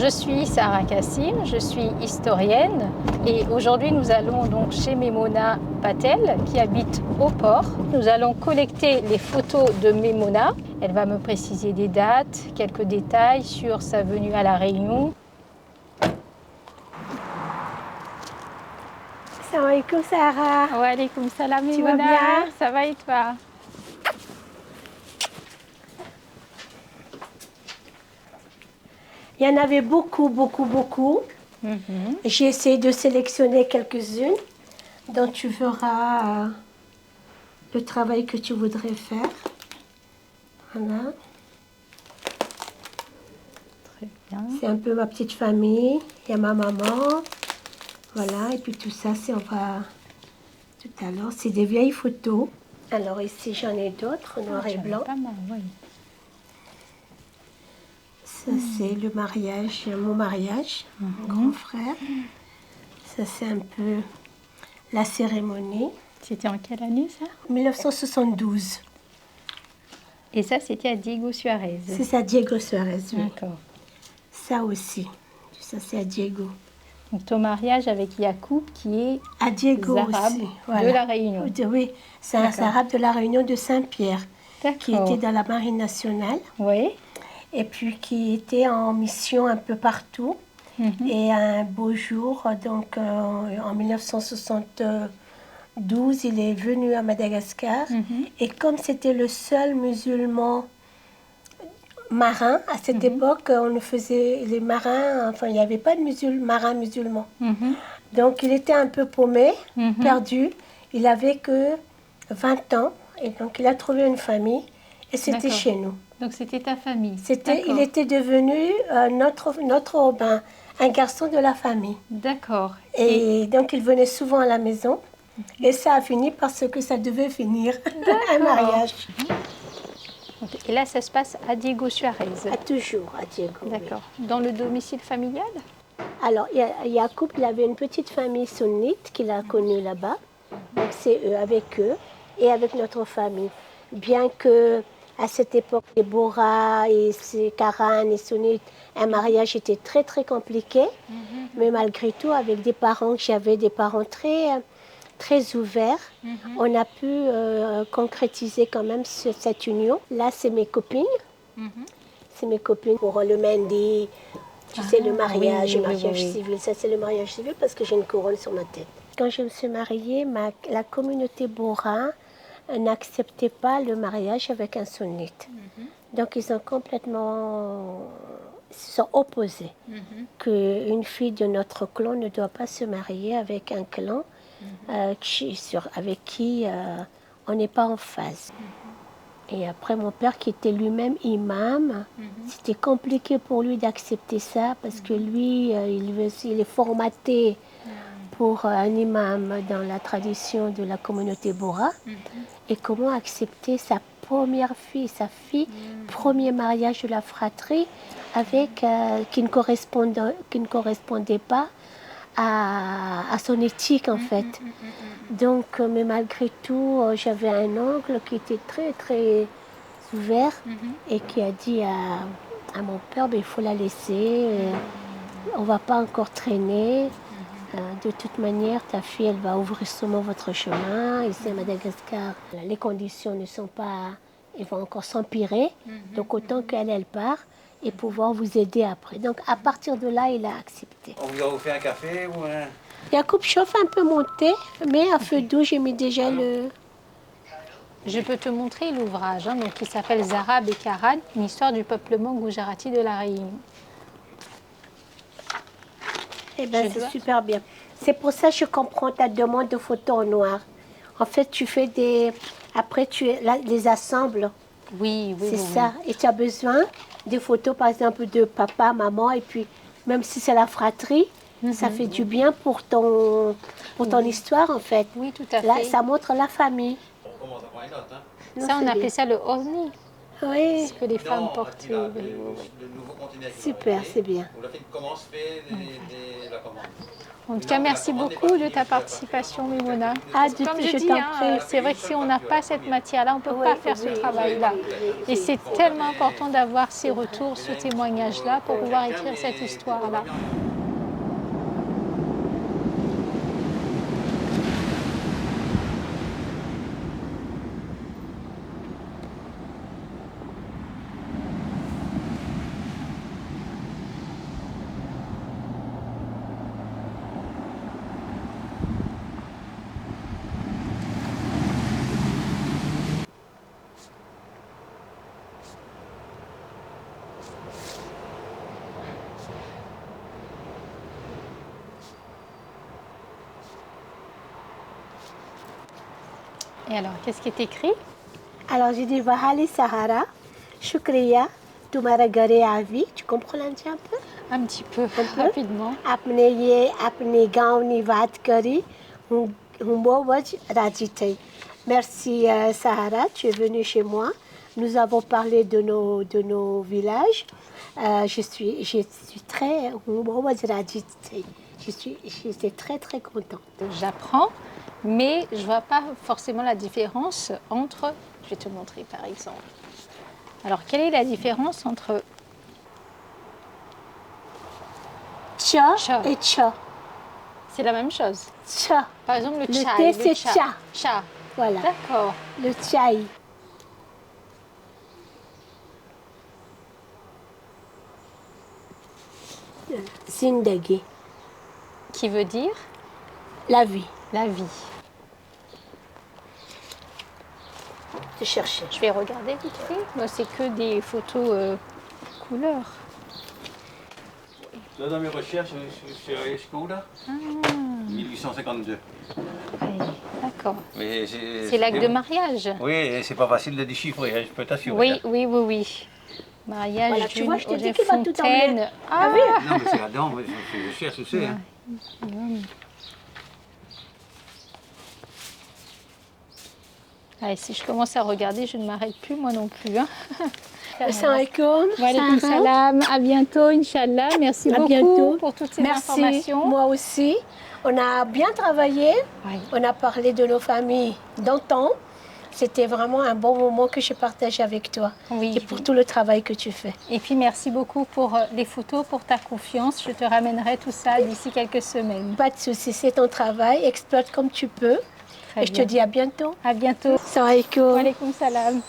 Je suis Sarah Kassim, je suis historienne et aujourd'hui nous allons donc chez Memona Patel qui habite au port. Nous allons collecter les photos de Memona. Elle va me préciser des dates, quelques détails sur sa venue à La Réunion. Salam alaikum Sarah. Wa alaikum salam Tu vas Memona, bien? ça va et toi? Il y en avait beaucoup. J'ai essayé de sélectionner quelques-unes dont tu verras le travail que tu voudrais faire. Voilà. Très bien. C'est un peu ma petite famille. Il y a ma maman. Voilà. Et puis tout ça, c'est tout à l'heure. C'est des vieilles photos. Alors ici, j'en ai d'autres, noir et blanc. Pas mal, oui. Ça, c'est le mariage, mon mariage, mon grand frère. Ça, c'est un peu la cérémonie. C'était en quelle année ça? 1972. Et ça c'était à Diego Suarez. C'est ça, Diego Suarez, oui. D'accord. Ça aussi. Ça, c'est à Diego. Donc ton mariage avec Yacoub qui est À Diego arabe aussi. de Voilà. La Réunion. Oui, c'est un D'accord. arabe de la Réunion de Saint-Pierre, qui D'accord. était dans la marine nationale Oui. et puis qui était en mission un peu partout. Et un beau jour, donc en 1972, il est venu à Madagascar. Et comme c'était le seul musulman marin, à cette époque, on ne faisait les marins, enfin, il n'y avait pas de marins musulmans. Donc, il était un peu paumé, perdu. Il avait que 20 ans. Et donc, il a trouvé une famille. Et c'était D'accord. chez nous. Donc c'était ta famille. Il était devenu un garçon de la famille. D'accord. Et donc, il venait souvent à la maison. Et ça a fini parce que ça devait finir un mariage. Et là, ça se passe à Diego Suarez. Toujours à Diego. Oui. D'accord. Dans le domicile familial? Alors, Yacoub, il avait une petite famille sunnite qu'il a connue là-bas. Donc, c'est avec eux et avec notre famille. Bien que à cette époque, les Bora et ces Karan et sunnites, un mariage était très, très compliqué. Mais malgré tout, avec des parents, j'avais des parents très ouverts. On a pu concrétiser quand même cette union. Là, c'est mes copines. C'est mes copines pour le Mendi. Tu sais, le mariage, oui, le mariage oui. civil. Ça, c'est le mariage civil parce que j'ai une couronne sur ma tête. Quand je me suis mariée, la communauté Bora n'acceptait pas le mariage avec un sunnite. Donc, ils ont se sont opposés. Qu'une fille de notre clan ne doit pas se marier avec un clan avec qui on n'est pas en phase. Et après, mon père, qui était lui-même imam, c'était compliqué pour lui d'accepter ça parce que lui, il est formaté pour un imam dans la tradition de la communauté Bora. Et comment accepter sa première fille, sa fille, premier mariage de la fratrie, avec qui ne correspondait pas à son éthique en fait. Donc, mais malgré tout, j'avais un oncle qui était très très ouvert et qui a dit à mon père, il faut la laisser, on ne va pas encore traîner. De toute manière, ta fille, elle va ouvrir sûrement votre chemin. Ici à Madagascar, les conditions ne sont pas... Elles vont encore s'empirer. Donc autant qu'elle part et pouvoir vous aider après. Donc à partir de là, il a accepté. On vous a offert un café ou un... Yacoub chauffe un peu mon thé, mais à feu doux, j'ai mis déjà le... Je peux te montrer l'ouvrage, donc qui s'appelle Zarab et Karan, une histoire du peuplement gujarati de La Réunion. Eh bien, c'est super bien. C'est pour ça que je comprends ta demande de photos en noir. En fait, tu fais des... Après, tu les assembles. Oui. C'est ça. Et tu as besoin des photos, par exemple, de papa, maman, et puis même si c'est la fratrie, ça fait du bien pour ton histoire, en fait. Oui, tout à Là, fait. ça montre la famille. On commence à prendre une note, hein. Non, Ça, on c'est appelait bien. ça le orni. Oui, ce que les femmes Non, portent. il a Oui, oui, oui. le nouveau continent. super, c'est bien. On a fait comment se fait la commande. En tout cas, merci beaucoup de ta participation, Mimona. Ah, Comme je je dis, t'en hein, prie. c'est vrai que si on n'a pas cette matière-là, on ne peut Oui, pas faire ce oui, travail-là. oui, oui, Et oui. c'est tellement important d'avoir ces retours, ce témoignage-là pour pouvoir écrire cette histoire-là. Et alors, qu'est-ce qui est écrit? Alors, j'ai dit Vahali Sahara, Shukriya, तुम्हारा घरे आवी. Tu comprends l'indien un peu? Un petit peu, peu? rapidement. આપને ગાંવની વાત કરી. હું બહુ જ રાજી થઈ. Merci Sahara, tu es venue chez moi. Nous avons parlé de nos villages. Je suis très બહુ જ રાજી થઈ. J'étais très très contente. J'apprends, mais je ne vois pas forcément la différence entre... Je vais te montrer par exemple. Alors, quelle est la différence entre Cha Cha. et cha. C'est la même chose. Cha. Par exemple, le Le chai. thé, c'est cha. Cha. Voilà. D'accord. Le chai. Zindagi. Qui veut dire La vie. la vie. De chercher. Je vais regarder vite fait. Moi, c'est que des photos couleurs. Là, dans mes recherches, sur Skoda, 1852. Oui, d'accord. Mais C'est l'acte de mariage. Oui, c'est pas facile de déchiffrer, hein, je peux t'assurer. Oui, hein. oui, oui, oui. Mariage Voilà, tu vois, je t'ai dit d'une qu'il va tout Fontaine. emmener. Ah oui. Non, mais c'est Adam, je cherche aussi. Hein. Allez, si je commence à regarder, je ne m'arrête plus, moi non plus. Hein. Assalamualaikum. Wa alaykoum salam. À bientôt, Inch'Allah. Merci À beaucoup bientôt. pour toutes ces Merci. informations. Moi aussi. On a bien travaillé. Oui. On a parlé de nos familles d'antan. C'était vraiment un bon moment que je partage avec toi. Oui, Et pour oui. tout le travail que tu fais. Et puis, merci beaucoup pour les photos, pour ta confiance. Je te ramènerai tout ça d'ici quelques semaines. Pas de souci, c'est ton travail. Exploite comme tu peux. Très Et je te bien. dis à bientôt. À bientôt. Assalamualaikum. Wa alaykoum salam.